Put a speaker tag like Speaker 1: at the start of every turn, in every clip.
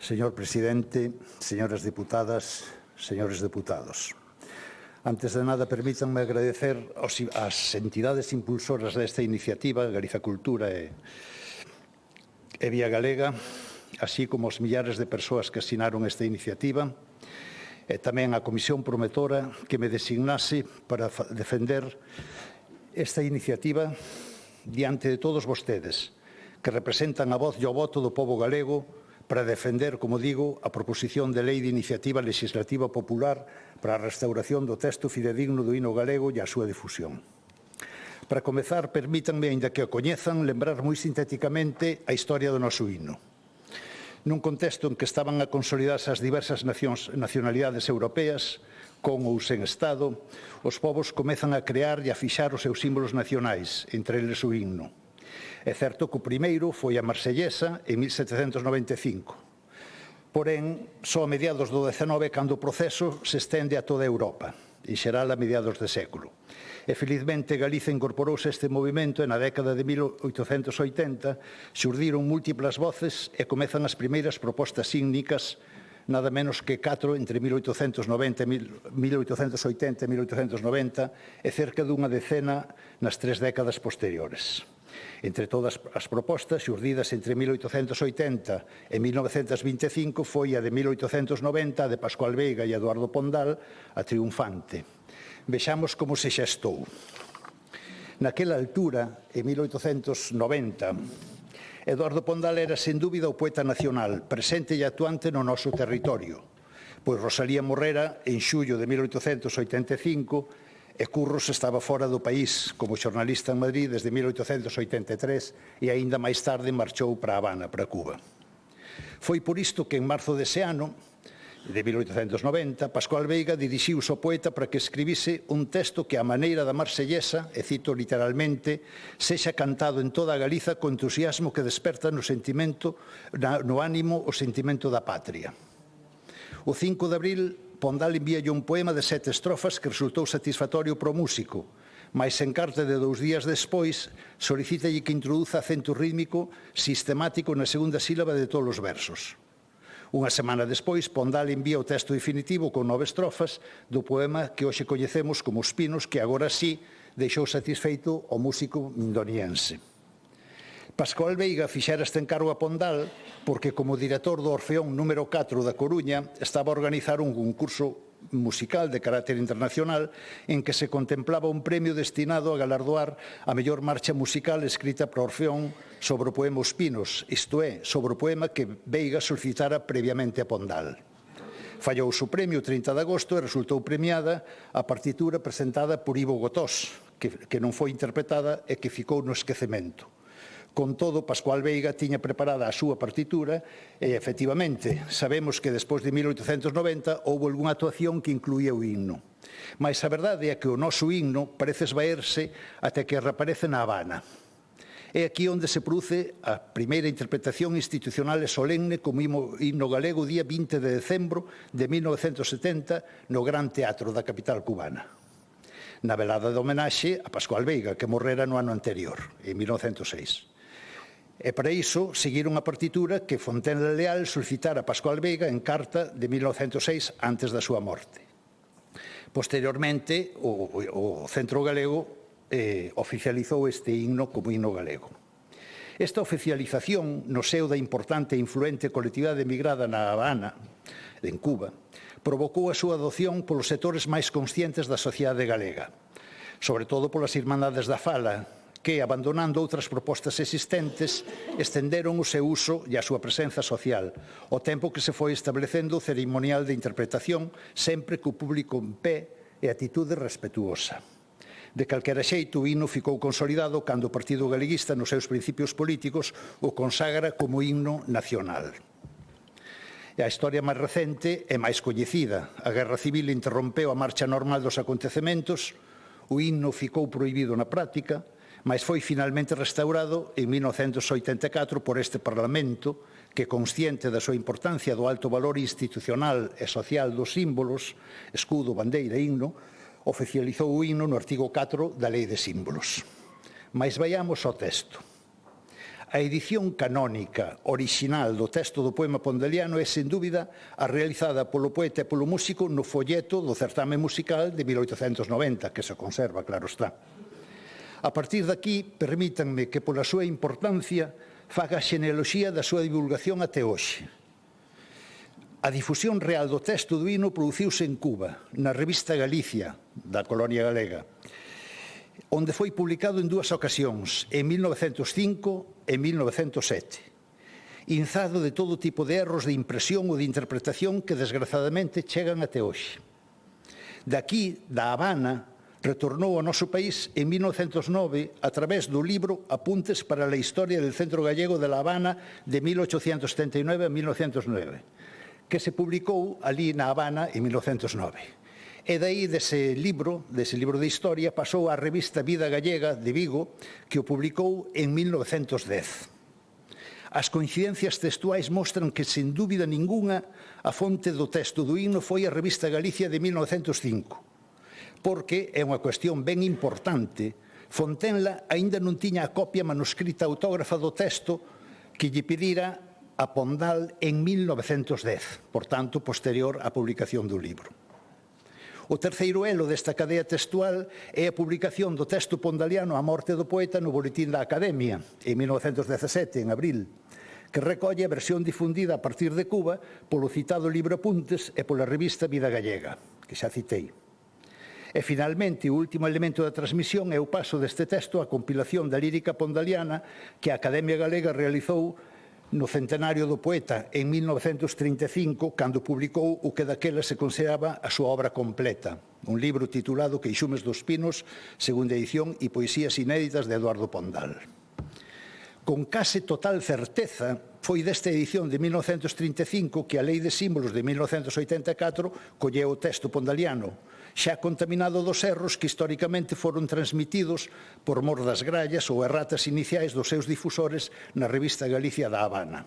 Speaker 1: Señor presidente, señoras deputadas, señores deputados. Antes de nada, permítanme agradecer ás entidades impulsoras desta iniciativa, Galiza Cultura e Vía Galega, así como os millares de persoas que asinaron esta iniciativa, e tamén a comisión promotora que me designase para defender esta iniciativa diante de todos vostedes, que representan a voz e o voto do pobo galego para defender, como digo, a proposición de lei de iniciativa legislativa popular para a restauración do texto fidedigno do hino galego e a súa difusión. Para comezar, permítanme, aínda que o coñezan, lembrar moi sintéticamente a historia do noso hino. Nun contexto en que estaban a consolidarse as diversas nacionalidades europeas, con ou sen Estado, os povos comezan a crear e a fixar os seus símbolos nacionais, entre eles o himno. É certo que o primeiro foi a marsellesa en 1795. Porén, só a mediados do XIX cando o proceso se estende a toda Europa, en xeral a mediados de século. E, felizmente, Galiza incorporouse a este movimento e na década de 1880 xurdiron múltiplas voces e comezan as primeiras propostas sígnicas, nada menos que 4 entre 1880 e 1890 e cerca dunha decena nas 3 décadas posteriores. Entre todas as propostas xurdidas entre 1880 e 1925 foi a de 1890, a de Pascual Veiga e Eduardo Pondal, a triunfante. Vexamos como se xestou. Naquela altura, en 1890, Eduardo Pondal era, sen dúbida, o poeta nacional, presente e actuante no noso territorio, pois Rosalía morrera en xullo de 1885 e Curros estaba fora do país como xornalista en Madrid desde 1883 e aínda máis tarde marchou para Habana, para Cuba. Foi por isto que en marzo dese ano, de 1890, Pascual Veiga dirixiuse ao poeta para que escribise un texto que, a maneira da marsellesa, e cito literalmente, sexa cantado en toda a Galiza co entusiasmo que desperta no ánimo o sentimento da patria. O 5 de abril, Pondal envíalle un poema de 7 estrofas que resultou satisfactorio para o músico, mais en carta de 2 días despois solicítalle que introduza acento rítmico sistemático na segunda sílaba de todos os versos. Unha semana despois, Pondal envía o texto definitivo con 9 estrofas do poema que hoxe coñecemos como Os Pinos, que agora sí deixou satisfeito o músico mindoniense. Pascual Veiga fixera este encargo a Pondal porque, como director do Orfeón número 4 da Coruña, estaba a organizar un concurso musical de carácter internacional en que se contemplaba un premio destinado a galardoar a mellor marcha musical escrita para Orfeón sobre o poema Os Pinos, isto é, sobre o poema que Veiga solicitara previamente a Pondal. Fallou o premio o 30 de agosto e resultou premiada a partitura presentada por Ivo Gotós, que non foi interpretada e que ficou no esquecemento. Con todo, Pascual Veiga tiña preparada a súa partitura e, efectivamente, sabemos que despois de 1890 houve algunha actuación que incluía o himno. Mais a verdade é que o noso himno parece esvaerse até que reaparece na Habana. É aquí onde se produce a primeira interpretación institucional e solemne como himno galego o día 20 de decembro de 1970 no Gran Teatro da capital cubana, na velada de homenaxe a Pascual Veiga, que morrera no ano anterior, en 1906. E para iso seguiron a partitura que Fontenla Leal solicitara a Pascual Veiga en carta de 1906 antes da súa morte. Posteriormente, o Centro Galego oficializou este himno como himno galego. Esta oficialización no seo da importante e influente colectividade emigrada na Habana, en Cuba, provocou a súa adopción polos sectores máis conscientes da sociedade galega, sobre todo polas Irmandades da Fala, que, abandonando outras propostas existentes, estenderon o seu uso e a súa presenza social, ao tempo que se foi establecendo o cerimonial de interpretación, sempre co público en pé e atitude respetuosa. De calquera xeito, o himno ficou consolidado cando o Partido Galeguista, nos seus principios políticos, o consagra como himno nacional. E a historia máis recente é máis coñecida. A Guerra Civil interrompeu a marcha normal dos acontecementos, o himno ficou prohibido na práctica, mas foi finalmente restaurado en 1984 por este Parlamento que, consciente da súa importancia do alto valor institucional e social dos símbolos, escudo, bandeira e himno, oficializou o himno no artigo 4 da Lei de Símbolos. Mas vaiamos ao texto. A edición canónica orixinal do texto do poema pondaliano é, sen dúbida, a realizada polo poeta e polo músico no folleto do certame musical de 1890, que se conserva, claro está. A partir daqui, permítanme que, pola súa importancia, faga a xenealoxía da súa divulgación até hoxe. A difusión real do texto do himno produciuse en Cuba, na revista Galicia, da colonia galega, onde foi publicado en dúas ocasións, en 1905 e 1907, inzado de todo tipo de erros de impresión ou de interpretación que, desgrazadamente, chegan até hoxe. Daqui, da Habana, retornou ao noso país en 1909 a través do libro Apuntes para a Historia del Centro Gallego de La Habana de 1879 a 1909, que se publicou ali na Habana en 1909. E daí dese libro de historia pasou á revista Vida Gallega de Vigo, que o publicou en 1910. As coincidencias textuais mostran que, sen dúbida ningunha, a fonte do texto do himno foi a revista Galicia de 1905, porque é unha cuestión ben importante. Fontenla aínda non tiña a copia manuscrita autógrafa do texto que lle pedira a Pondal en 1910, por tanto, posterior á publicación do libro. O terceiro elo desta cadea textual é a publicación do texto pondaliano A morte do poeta no Boletín da Academia, en 1917, en abril, que recolle a versión difundida a partir de Cuba polo citado libro Apuntes e pola revista Vida Gallega, que xa citei. E, finalmente, o último elemento da transmisión é o paso deste texto á compilación da lírica pondaliana que a Academia Galega realizou no centenario do poeta en 1935, cando publicou o que daquela se consideraba a súa obra completa, un libro titulado Queixumes dos Pinos, segunda edición, e poesías inéditas de Eduardo Pondal. Con case total certeza, foi desta edición de 1935 que a Lei de Símbolos de 1984 colleu o texto pondaliano, xa contaminado dos erros que históricamente foron transmitidos por mor das grallas ou erratas iniciais dos seus difusores na revista Galicia da Habana.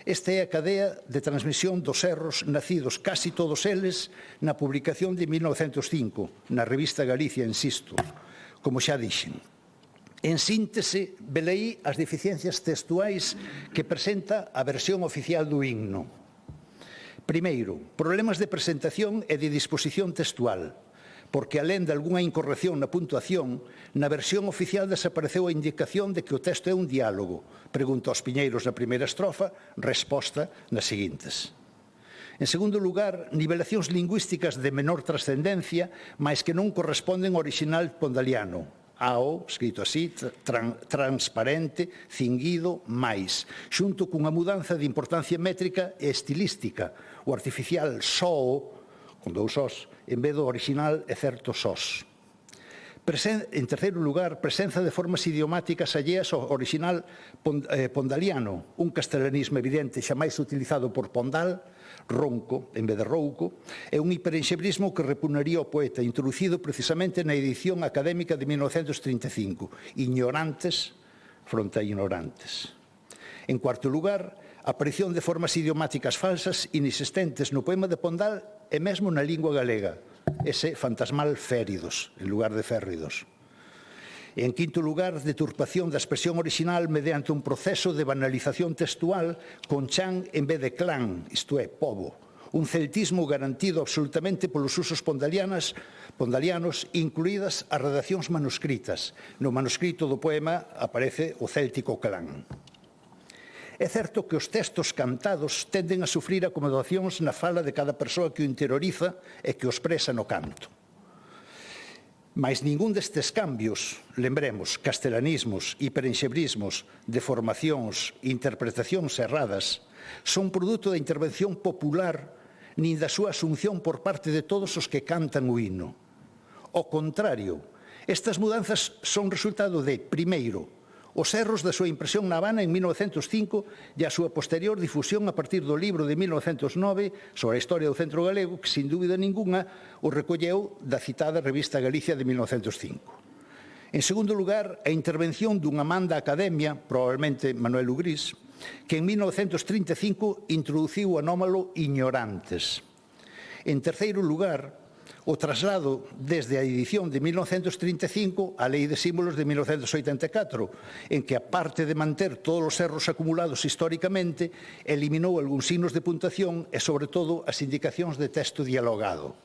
Speaker 1: Esta é a cadea de transmisión dos erros nacidos casi todos eles na publicación de 1905, na revista Galicia, insisto, como xa dixen. En síntese, veleí as deficiencias textuais que presenta a versión oficial do himno. Primeiro, problemas de presentación e de disposición textual, porque, alén de algunha incorrección na puntuación, na versión oficial desapareceu a indicación de que o texto é un diálogo, pregunta aos piñeiros na primeira estrofa, resposta nas seguintes. En segundo lugar, nivelacións lingüísticas de menor trascendencia, mais que non corresponden ao orixinal pondaliano. AO, escrito así, transparente, cinguido, máis, xunto cunha mudanza de importancia métrica e estilística. O artificial só, con dous sós, en vez do orixinal é certo sós. En terceiro lugar, presenza de formas idiomáticas alleas ao orixinal pondaliano, un castelanismo evidente xamais utilizado por Pondal, ronco en vez de rouco, é un hiperenxebrismo que repugnaría o poeta, introducido precisamente na edición académica de 1935, ignorantes fronte a ignorantes. En cuarto lugar, a aparición de formas idiomáticas falsas inexistentes no poema de Pondal e mesmo na lingua galega, ese fantasmal féridos, en lugar de férridos. E, en quinto lugar, deturpación da expresión orixinal mediante un proceso de banalización textual con chan en vez de clan, isto é, pobo. Un celtismo garantido absolutamente polos usos pondalianos, incluídas as redaccións manuscritas. No manuscrito do poema aparece o céltico clan. É certo que os textos cantados tenden a sufrir acomodacións na fala de cada persoa que o interioriza e que o expresa no canto. Mais ningún destes cambios, lembremos, castelanismos, hiperenxebrismos, deformacións, interpretacións erradas, son produto da intervención popular nin da súa asunción por parte de todos os que cantan o himno. Ao contrario, estas mudanzas son resultado de, primeiro, os erros da súa impresión na Habana en 1905 e a súa posterior difusión a partir do libro de 1909 sobre a historia do Centro Galego, que, sin dúbida ninguna, o recolleu da citada revista Galicia de 1905. En segundo lugar, a intervención dunha man da Academia, probablemente Manuel Ugrís, que en 1935 introduciu o anómalo ignorantes. En terceiro lugar, o traslado desde a edición de 1935 á Lei de Símbolos de 1984, en que, aparte de manter todos os erros acumulados históricamente, eliminou algúns signos de puntuación e, sobre todo, as indicacións de texto dialogado.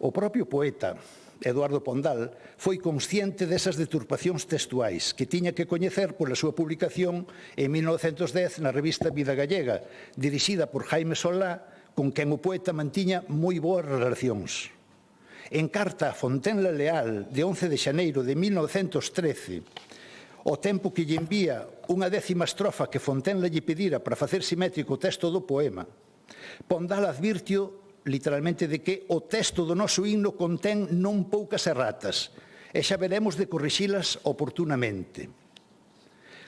Speaker 1: O propio poeta Eduardo Pondal foi consciente desas deturpacións textuais que tiña que coñecer pola súa publicación en 1910 na revista Vida Gallega, dirixida por Jaime Solá, con quen o poeta mantiña moi boas relacións. En carta a Fontenla Leal de 11 de xaneiro de 1913, ao tempo que lle envía unha 10ª estrofa que Fontenla lle pedira para facer simétrico o texto do poema, Pondal advirtió literalmente de que o texto do noso himno contén non poucas erratas e xa veremos de corrixilas oportunamente.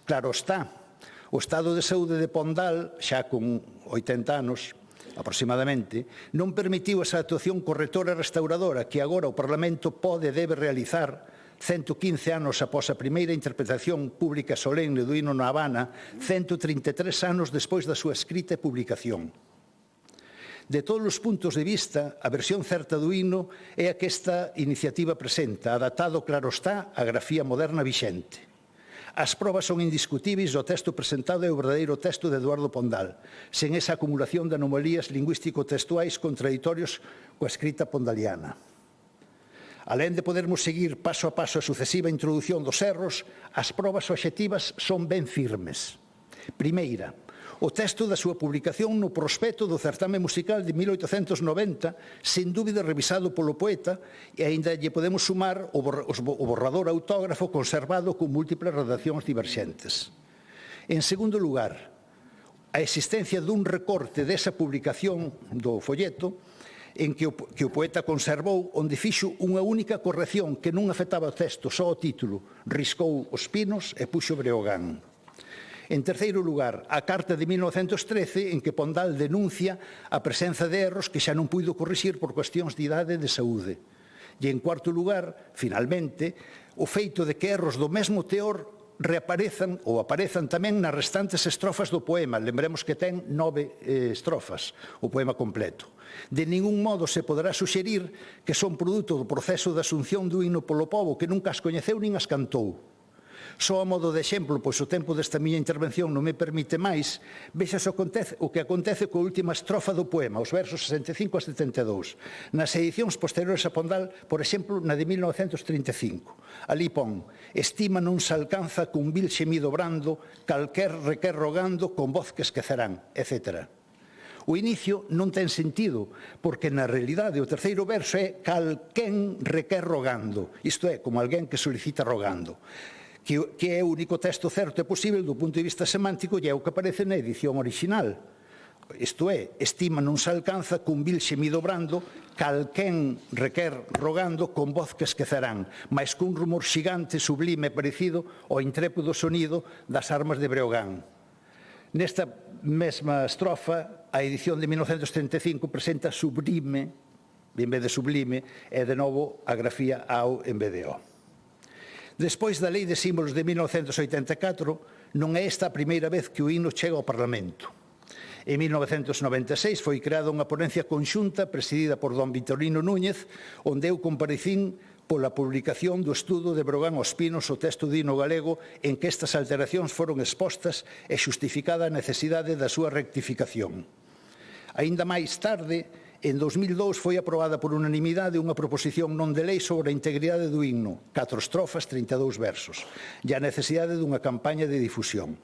Speaker 1: Claro está, o estado de saúde de Pondal, xa con 80 anos aproximadamente, non permitiu esa actuación correctora e restauradora que agora o Parlamento pode e debe realizar 115 anos após a primeira interpretación pública solemne do himno na Habana, 133 anos despois da súa escrita e publicación. De todos os puntos de vista, a versión certa do himno é a que esta iniciativa presenta, adaptado, claro está, á grafía moderna vixente. As probas son indiscutíveis, o texto presentado é o verdadeiro texto de Eduardo Pondal, sen esa acumulación de anomalías lingüístico-textuais contraditorios coa escrita pondaliana. Alén de podermos seguir paso a paso a sucesiva introdución dos erros, as probas obxectivas son ben firmes. Primeira, o texto da súa publicación no prospecto do certame musical de 1890, sen dúbida revisado polo poeta, e aínda lle podemos sumar o borrador autógrafo conservado con múltiples redaccións diverxentes. En segundo lugar, a existencia dun recorte desa publicación do folleto en que o poeta conservou, onde fixo unha única corrección que non afectaba o texto, só o título, riscou os pinos e puxo Breogán. En terceiro lugar, a carta de 1913 en que Pondal denuncia a presenza de erros que xa non puido corrixir por cuestións de idade e de saúde. E en cuarto lugar, finalmente, o feito de que erros do mesmo teor reaparezan ou aparezan tamén nas restantes estrofas do poema. Lembremos que ten 9 estrofas, o poema completo. De ningún modo se poderá suxerir que son produto do proceso de asunción do himno polo pobo que nunca as coñeceu nin as cantou. Só a modo de exemplo, pois o tempo desta miña intervención non me permite máis, vexas o que acontece coa última estrofa do poema, os versos 65 a 72. Nas edicións posteriores a Pondal, por exemplo, na de 1935. Ali pon: estima non se alcanza cun vil xemido brando, calquer requer rogando con voz que esquecerán, etc. O inicio non ten sentido, porque na realidade o terceiro verso é calquén requer rogando, isto é, como alguén que solicita rogando, que é o único texto certo e posible do punto de vista semántico e é o que aparece na edición original. Isto é, estima non se alcanza cun vil xemido brando, calquén requer rogando con voz que esquecerán, mais cun rumor xigante, sublime e parecido ao intrépido sonido das armas de Breogán. Nesta mesma estrofa, a edición de 1935 presenta sublime, en vez de sublime, e de novo a grafía AO en vez de O. Despois da Lei de Símbolos de 1984, non é esta a primeira vez que o himno chega ao Parlamento. En 1996 foi creada unha ponencia conxunta presidida por don Vitorino Núñez, onde eu comparecín pola publicación do estudo de Breogán aos Pinos o texto do himno galego en que estas alteracións foron expostas e xustificada a necesidade da súa rectificación. Aínda máis tarde, en 2002 foi aprobada por unanimidade unha proposición non de lei sobre a integridade do himno, 4 estrofas, 32 versos, e a necesidade dunha campaña de difusión.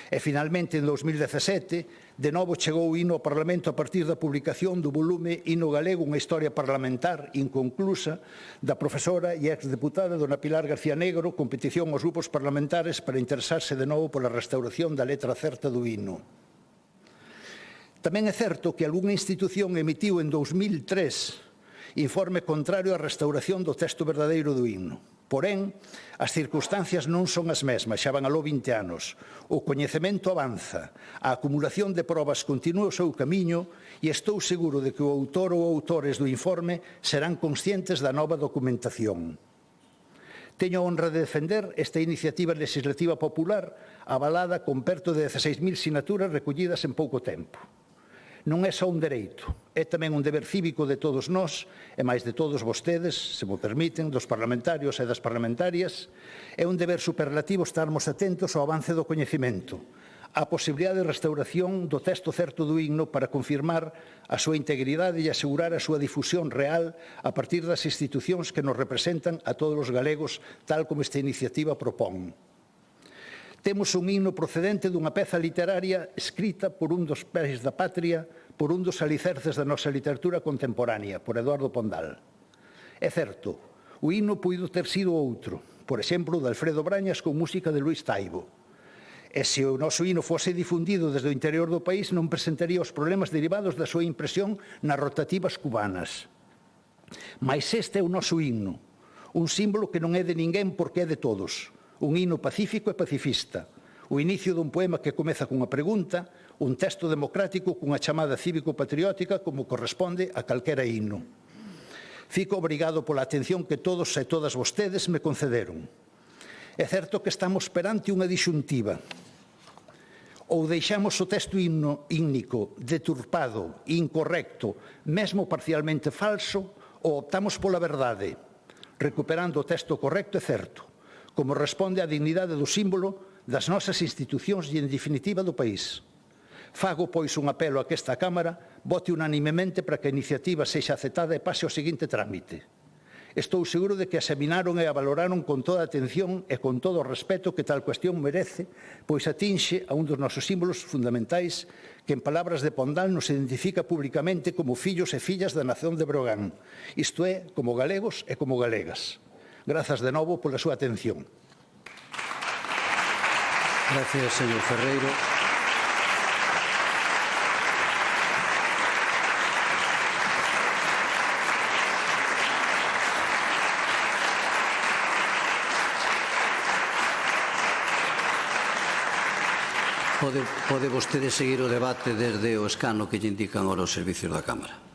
Speaker 1: E, finalmente, en 2017, de novo chegou o himno ao Parlamento a partir da publicación do volume Himno Galego, unha historia parlamentar inconclusa da profesora e exdeputada dona Pilar García Negro, con petición aos grupos parlamentares para interesarse de novo pola restauración da letra certa do himno. Tamén é certo que algunha institución emitiu en 2003 informe contrario á restauración do texto verdadeiro do himno. Porén, as circunstancias non son as mesmas, xa van aló 20 anos. O coñecemento avanza, a acumulación de probas continúa o seu camiño e estou seguro de que o autor ou autores do informe serán conscientes da nova documentación. Teño a honra de defender esta iniciativa legislativa popular avalada con perto de 16.000 sinaturas recollidas en pouco tempo. Non é só un dereito, é tamén un deber cívico de todos nós, e máis de todos vostedes, se mo permiten, dos parlamentarios e das parlamentarias. É un deber superlativo estarmos atentos ao avance do coñecemento, á posibilidade de restauración do texto certo do himno para confirmar a súa integridade e asegurar a súa difusión real a partir das institucións que nos representan a todos os galegos, tal como esta iniciativa propón. Temos un himno procedente dunha peza literaria escrita por un dos pais da patria, por un dos alicerces da nosa literatura contemporánea, por Eduardo Pondal. É certo, o himno puido ter sido outro, por exemplo, de Alfredo Brañas con música de Luís Taibo. E se o noso himno fose difundido desde o interior do país, non presentaría os problemas derivados da súa impresión nas rotativas cubanas. Mais este é o noso himno, un símbolo que non é de ninguén porque é de todos. Un himno pacífico e pacifista, o inicio dun poema que comeza cunha pregunta, un texto democrático cunha chamada cívico-patriótica como corresponde a calquera himno. Fico obrigado pola atención que todos e todas vostedes me concederon. É certo que estamos perante unha dixuntiva. Ou deixamos o texto ímnico deturpado, incorrecto, mesmo parcialmente falso, ou optamos pola verdade, recuperando o texto correcto e certo, como responde á dignidade do símbolo das nosas institucións e, en definitiva, do país. Fago, pois, un apelo a que esta Cámara vote unanimemente para que a iniciativa sexa aceptada e pase ao seguinte trámite. Estou seguro de que a examinaron e a valoraron con toda a atención e con todo o respeto que tal cuestión merece, pois atinxe a un dos nosos símbolos fundamentais que, en palabras de Pondal, nos identifica públicamente como fillos e fillas da nación de Breogán, isto é, como galegos e como galegas. Grazas de novo pola súa atención.
Speaker 2: Gracias, señor Ferreiro. Pode vostede seguir o debate desde o escano que lle indican ahora os servicios da Cámara.